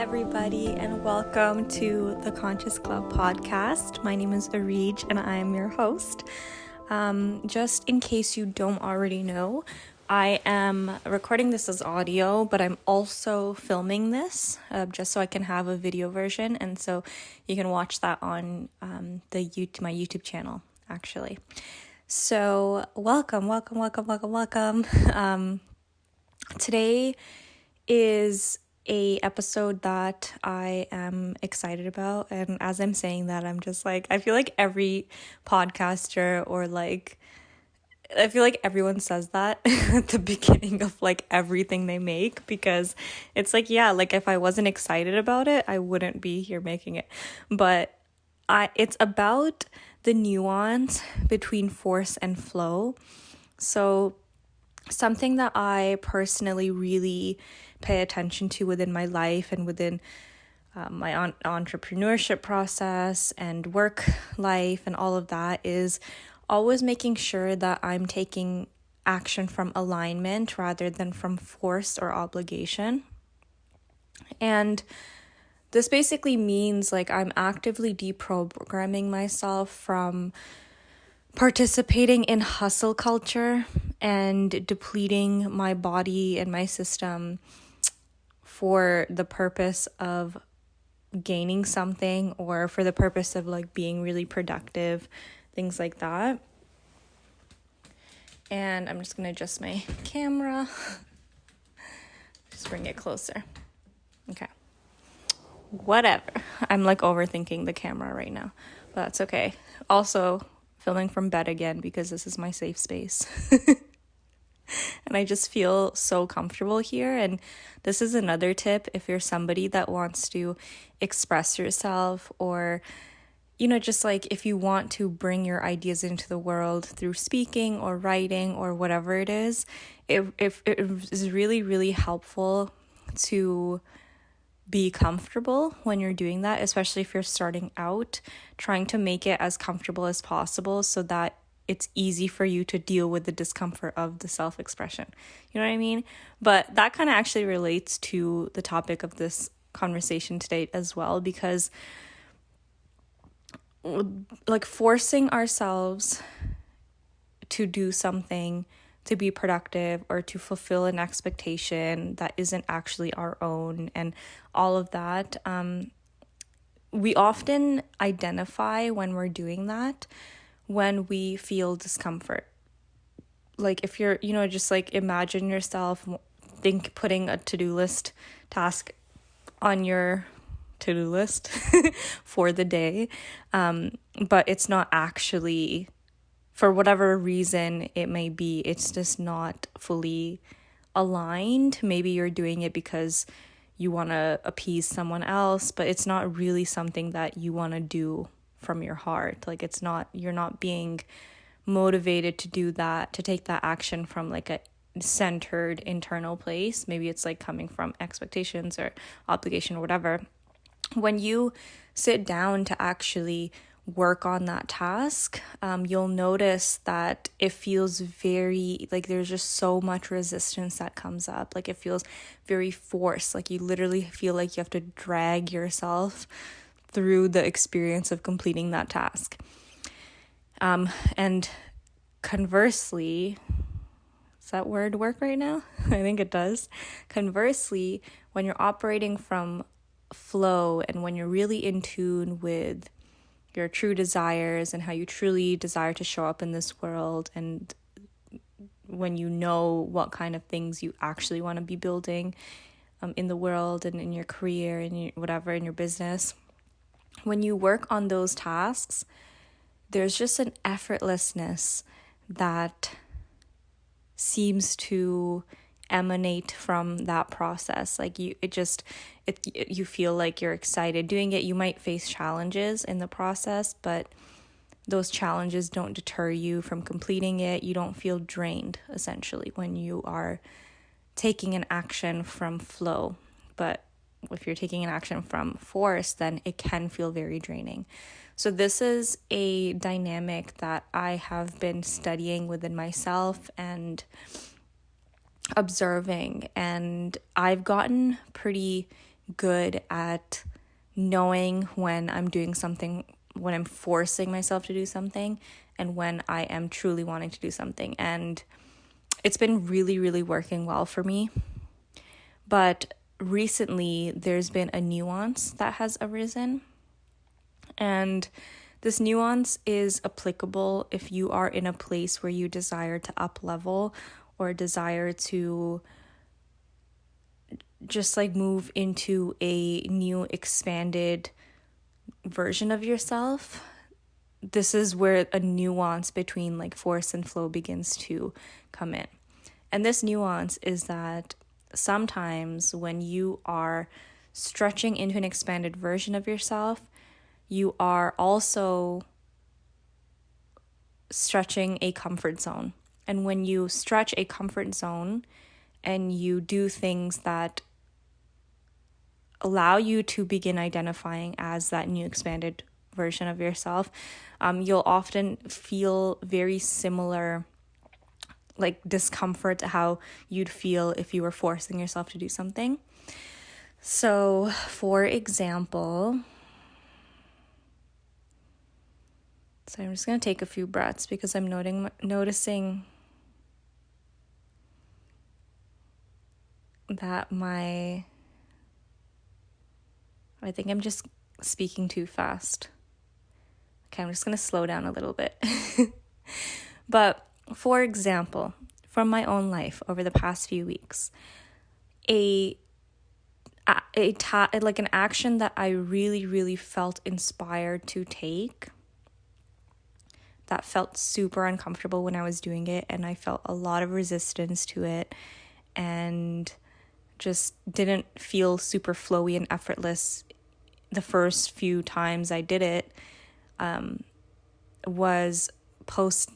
everybody, and welcome to the Conscious Club podcast. My name is Areege, and I am your host. Just in case you don't already know, I am recording this as audio, but I'm also filming this just so I can have a video version, and so you can watch that on my YouTube channel, actually. So welcome. Today is a episode that I am excited about, and as I'm saying that, I'm just like, I feel like every podcaster I feel like everyone says that at the beginning of like everything they make, because it's like, yeah, like if I wasn't excited about it, I wouldn't be here making it. But it's about the nuance between force and flow. So something that I personally really pay attention to within my life and within my entrepreneurship process and work life and all of that is always making sure that I'm taking action from alignment rather than from force or obligation. And this basically means like I'm actively deprogramming myself from participating in hustle culture and depleting my body and my system for the purpose of gaining something or for the purpose of like being really productive, things like that. And I'm just going to adjust my camera. Just bring it closer. Okay. Whatever. I'm like overthinking the camera right now, but that's okay. Also, filming from bed again because this is my safe space. And I just feel so comfortable here. And this is another tip if you're somebody that wants to express yourself, or, you know, just like if you want to bring your ideas into the world through speaking or writing or whatever it is, it is really, really helpful to be comfortable when you're doing that, especially if you're starting out, trying to make it as comfortable as possible so that it's easy for you to deal with the discomfort of the self-expression. You know what I mean? But that kind of actually relates to the topic of this conversation today as well, because like forcing ourselves to do something, to be productive, or to fulfill an expectation that isn't actually our own, and all of that, we often identify when we're doing that when we feel discomfort. Like if you're, you know, just like imagine yourself putting a to-do list task on your to-do list for the day, but it's not actually, for whatever reason it may be, it's just not fully aligned. Maybe you're doing it because you want to appease someone else, but it's not really something that you want to do from your heart. Like it's not, you're not being motivated to do that, to take that action from like a centered internal place. Maybe it's like coming from expectations or obligation or whatever. When you sit down to actually work on that task, you'll notice that it feels very, like there's just so much resistance that comes up. Like it feels very forced. Like you literally feel like you have to drag yourself through the experience of completing that task. And conversely, does that word work right now? I think it does. Conversely, when you're operating from flow and when you're really in tune with your true desires and how you truly desire to show up in this world, and when you know what kind of things you actually want to be building in the world and in your career and whatever, in your business, when you work on those tasks, there's just an effortlessness that seems to emanate from that process. Like you feel like you're excited doing it. You might face challenges in the process, but those challenges don't deter you from completing it. You don't feel drained, essentially, when you are taking an action from flow. But if you're taking an action from force, then it can feel very draining. So this is a dynamic that I have been studying within myself and observing, and I've gotten pretty good at knowing when I'm doing something, when I'm forcing myself to do something, and when I am truly wanting to do something. And it's been really, really working well for me. But recently, there's been a nuance that has arisen. And this nuance is applicable if you are in a place where you desire to up level or desire to just like move into a new expanded version of yourself. This is where a nuance between like force and flow begins to come in. And this nuance is that sometimes when you are stretching into an expanded version of yourself, you are also stretching a comfort zone. And when you stretch a comfort zone and you do things that allow you to begin identifying as that new expanded version of yourself, you'll often feel very similar like discomfort to how you'd feel if you were forcing yourself to do something. So, for example, I'm just going to take a few breaths because I'm noticing that I think I'm just speaking too fast. Okay, I'm just going to slow down a little bit. But for example, from my own life over the past few weeks, like an action that I really, really felt inspired to take, that felt super uncomfortable when I was doing it, and I felt a lot of resistance to it and just didn't feel super flowy and effortless the first few times I did it, was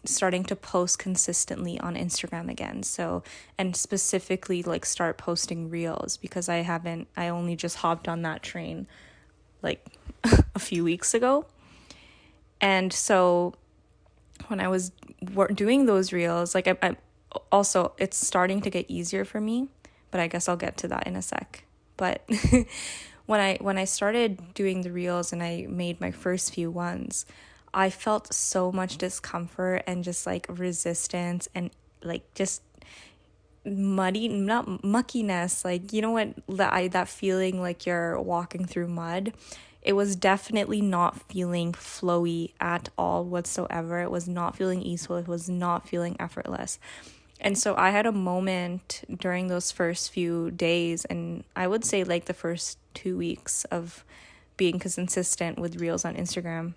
starting to post consistently on Instagram again. So, and specifically like start posting reels, because I only just hopped on that train like a few weeks ago. And so when I was doing those reels, like I also, it's starting to get easier for me, but I guess I'll get to that in a sec. But when I started doing the reels and I made my first few ones, I felt so much discomfort and just like resistance and like just muckiness, like, you know what, that feeling like you're walking through mud. It was definitely not feeling flowy at all whatsoever. It was not feeling easeful. It was not feeling effortless. And so I had a moment during those first few days, and I would say like the first 2 weeks of being consistent with reels on Instagram,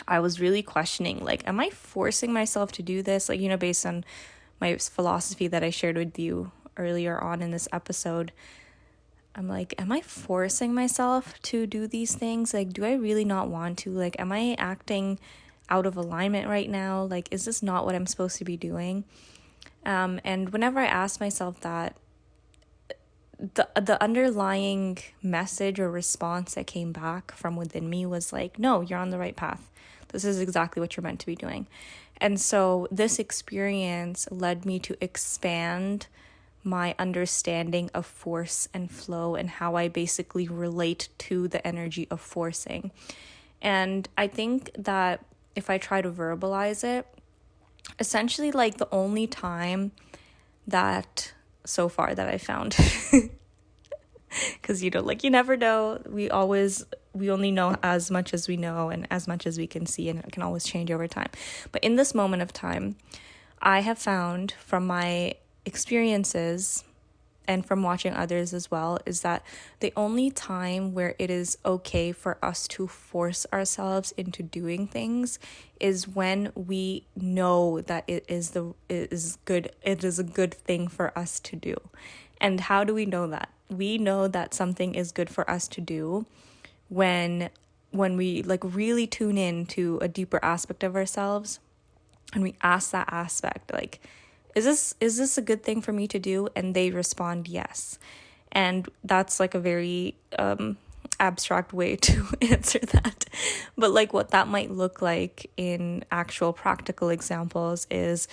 I was really questioning, like, am I forcing myself to do this? Like, you know, based on my philosophy that I shared with you earlier on in this episode, I'm like, am I forcing myself to do these things? Like, do I really not want to? Like, am I acting out of alignment right now? Like, is this not what I'm supposed to be doing? And whenever I asked myself that, the underlying message or response that came back from within me was like, no, you're on the right path. This is exactly what you're meant to be doing. And so this experience led me to expand my understanding of force and flow and how I basically relate to the energy of forcing. And I think that if I try to verbalize it, essentially like the only time that so far that I found, because, you know, like, you never know. We only know as much as we know and as much as we can see, and it can always change over time. But in this moment of time, I have found from my experiences and from watching others as well, is that the only time where it is okay for us to force ourselves into doing things is when we know that it is a good thing for us to do. And how do we know that? We know that something is good for us to do when we like really tune in to a deeper aspect of ourselves, and we ask that aspect, like, is this a good thing for me to do? And they respond yes. And that's like a very abstract way to answer that. But like what that might look like in actual practical examples is,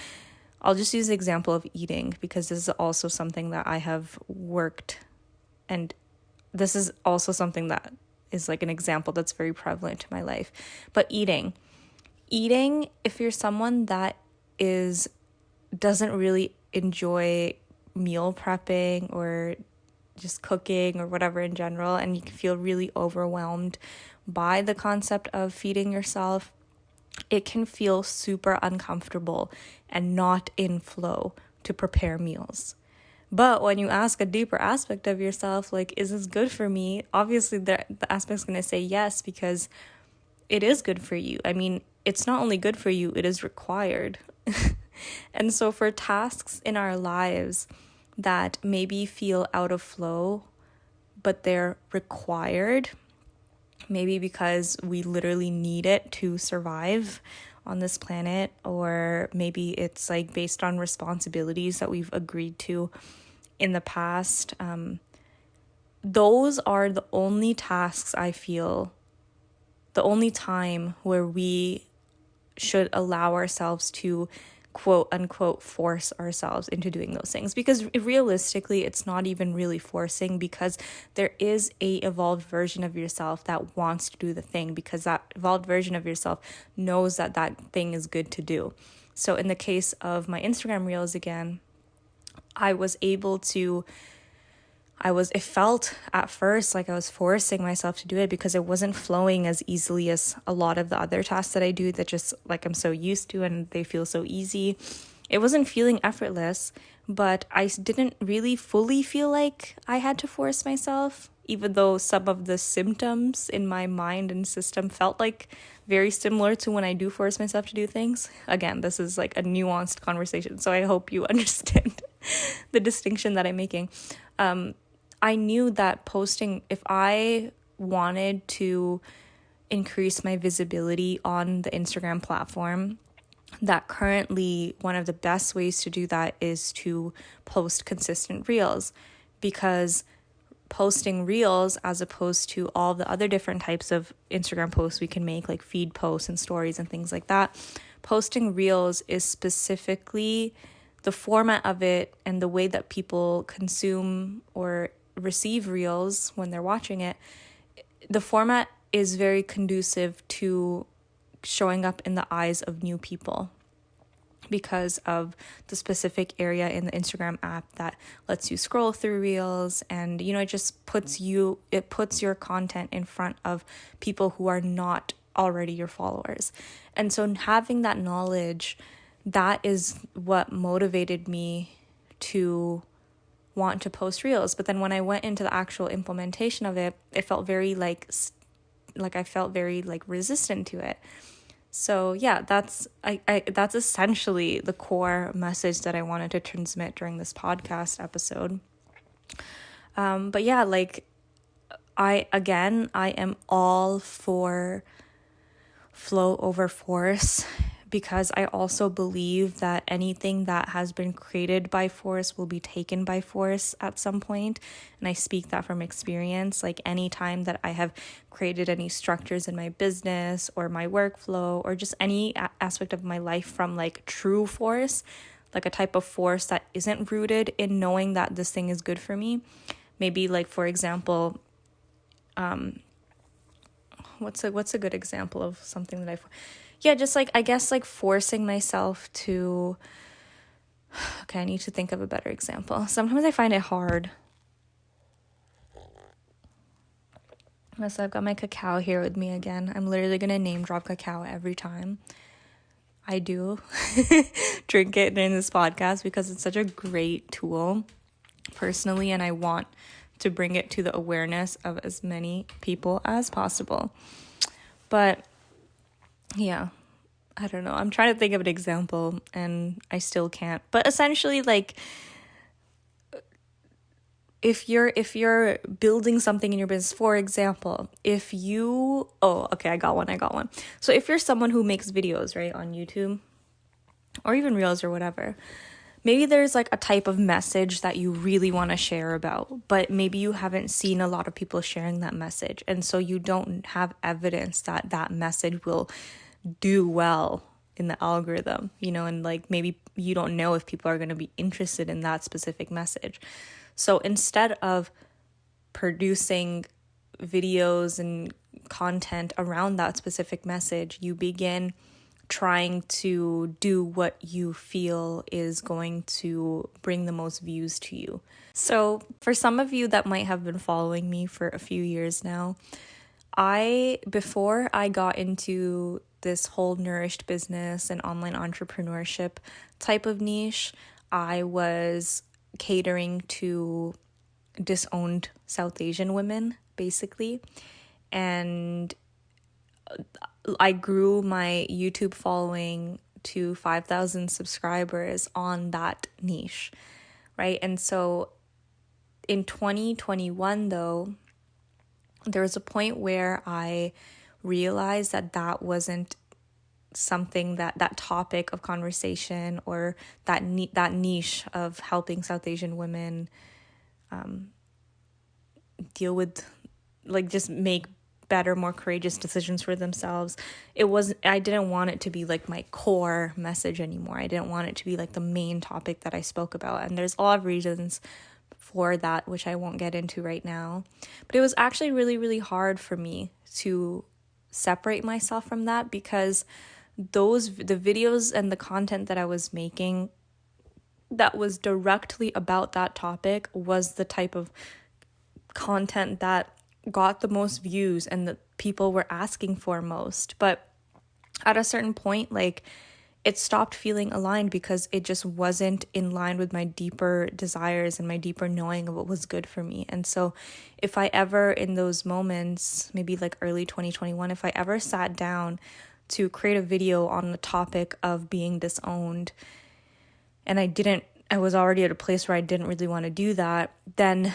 I'll just use the example of eating, because this is also something that I have worked and this is also something that is like an example that's very prevalent to my life. But eating, if you're someone that doesn't really enjoy meal prepping or just cooking or whatever in general, and you can feel really overwhelmed by the concept of feeding yourself, it can feel super uncomfortable and not in flow to prepare meals. But when you ask a deeper aspect of yourself, like, is this good for me? Obviously, the aspect's going to say yes, because it is good for you. I mean, it's not only good for you, it is required. And so for tasks in our lives that maybe feel out of flow, but they're required, maybe because we literally need it to survive on this planet, or maybe it's like based on responsibilities that we've agreed to in the past. Those are the only tasks I feel, the only time where we should allow ourselves to quote unquote force ourselves into doing those things, because realistically it's not even really forcing, because there is a evolved version of yourself that wants to do the thing, because that evolved version of yourself knows that that thing is good to do. So in the case of my Instagram reels again, it felt at first like I was forcing myself to do it, because it wasn't flowing as easily as a lot of the other tasks that I do that just like I'm so used to and they feel so easy. It wasn't feeling effortless, but I didn't really fully feel like I had to force myself, even though some of the symptoms in my mind and system felt like very similar to when I do force myself to do things. Again, this is like a nuanced conversation, so I hope you understand the distinction that I'm making. I knew that posting, if I wanted to increase my visibility on the Instagram platform, that currently one of the best ways to do that is to post consistent reels, because posting reels, as opposed to all the other different types of Instagram posts we can make, like feed posts and stories and things like that, posting reels is specifically the format of it and the way that people consume or receive reels when they're watching it. The format is very conducive to showing up in the eyes of new people, because of the specific area in the Instagram app that lets you scroll through reels, and it just puts your content in front of people who are not already your followers. And so having that knowledge, that is what motivated me to want to post reels. But then when I went into the actual implementation of it, it felt very like I felt very like resistant to it. So yeah, that's essentially the core message that I wanted to transmit during this podcast episode. But yeah, like I am all for flow over force, because I also believe that anything that has been created by force will be taken by force at some point. And I speak that from experience. Like any time that I have created any structures in my business or my workflow or just any aspect of my life from like true force, like a type of force that isn't rooted in knowing that this thing is good for me. Maybe like, for example, what's a good example of something that just like, I guess like forcing myself to, okay, I need to think of a better example. Sometimes I find it hard. So I've got my cacao here with me again. I'm literally going to name drop cacao every time I do drink it in this podcast, because it's such a great tool personally, and I want to bring it to the awareness of as many people as possible. But yeah, I don't know. I'm trying to think of an example and I still can't. But essentially, like, if you're building something in your business, for example, I got one. So if you're someone who makes videos, right, on YouTube or even reels or whatever, maybe there's like a type of message that you really want to share about, but maybe you haven't seen a lot of people sharing that message. And so you don't have evidence that that message will do well in the algorithm, and like maybe you don't know if people are going to be interested in that specific message. So instead of producing videos and content around that specific message, you begin trying to do what you feel is going to bring the most views to you. So for some of you that might have been following me for a few years now, before I got into this whole nourished business and online entrepreneurship type of niche, I was catering to disowned South Asian women, basically. And I grew my YouTube following to 5,000 subscribers on that niche, right? And so in 2021, though, there was a point where I realized that wasn't something that topic of conversation or that niche of helping South Asian women deal with, like, just make better, more courageous decisions for themselves. I didn't want it to be like my core message anymore. I didn't want it to be like the main topic that I spoke about. And there's a lot of reasons for that, which I won't get into right now. But it was actually really, really hard for me to separate myself from that, because the videos and the content that I was making that was directly about that topic was the type of content that got the most views and that people were asking for most. But at a certain point, like, it stopped feeling aligned because it just wasn't in line with my deeper desires and my deeper knowing of what was good for me. And so if I ever, in those moments, maybe like early 2021, if I ever sat down to create a video on the topic of being disowned, and I was already at a place where I didn't really want to do that, then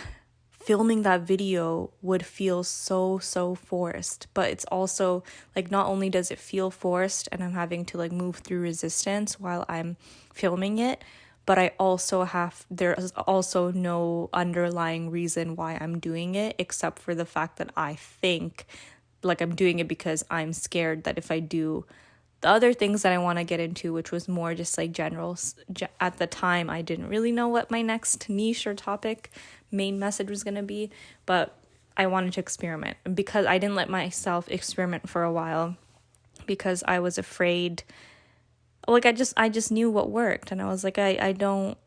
filming that video would feel so forced. But it's also like, not only does it feel forced and I'm having to like move through resistance while I'm filming it, but there's also no underlying reason why I'm doing it, except for the fact that I think like I'm doing it because I'm scared that if I do the other things that I want to get into, which was more just like general, at the time I didn't really know what my next niche or topic main message was going to be, but I wanted to experiment. And because I didn't let myself experiment for a while, because I was afraid, like I just knew what worked, and I was like, I don't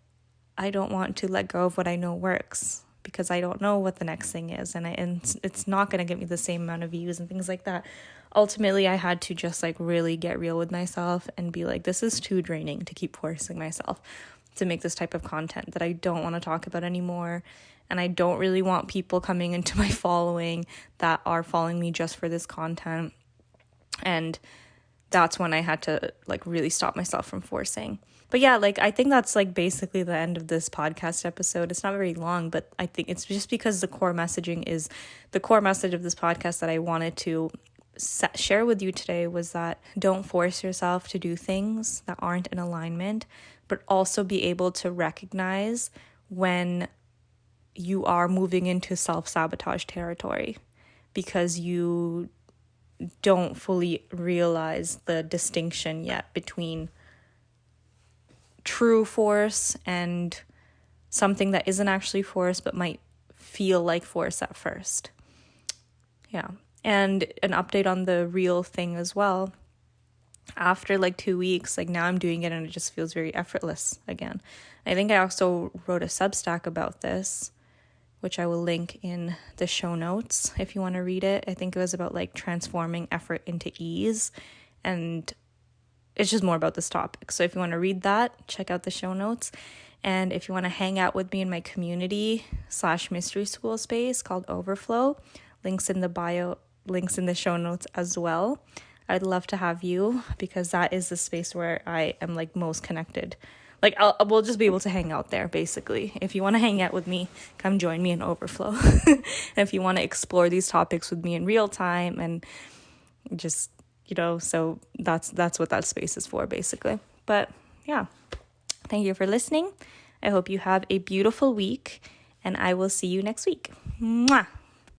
want to let go of what I know works, because I don't know what the next thing is, and it's not going to get me the same amount of views and things like that. Ultimately, I had to just like really get real with myself and be like, this is too draining to keep forcing myself to make this type of content that I don't want to talk about anymore. And I don't really want people coming into my following that are following me just for this content. And that's when I had to like really stop myself from forcing. But yeah, like I think that's like basically the end of this podcast episode. It's not very long, but I think it's just because the core message of this podcast that I wanted to share with you today was that don't force yourself to do things that aren't in alignment, but also be able to recognize when you are moving into self-sabotage territory, because you don't fully realize the distinction yet between true force and something that isn't actually force but might feel like force at first. Yeah. And an update on the reel thing as well. After like 2 weeks, like now I'm doing it and it just feels very effortless again. I think I also wrote a Substack about this, which I will link in the show notes if you want to read it. I think it was about like transforming effort into ease, and it's just more about this topic. So if you want to read that, check out the show notes. And if you want to hang out with me in my community / mystery school space called Overflow, links in the bio, links in the show notes as well. I'd love to have you, because that is the space where I am like most connected. Like we'll just be able to hang out there, basically. If you want to hang out with me, come join me in Overflow. And if you want to explore these topics with me in real time and just, so that's what that space is for, basically. But yeah, thank you for listening. I hope you have a beautiful week, and I will see you next week. Mwah!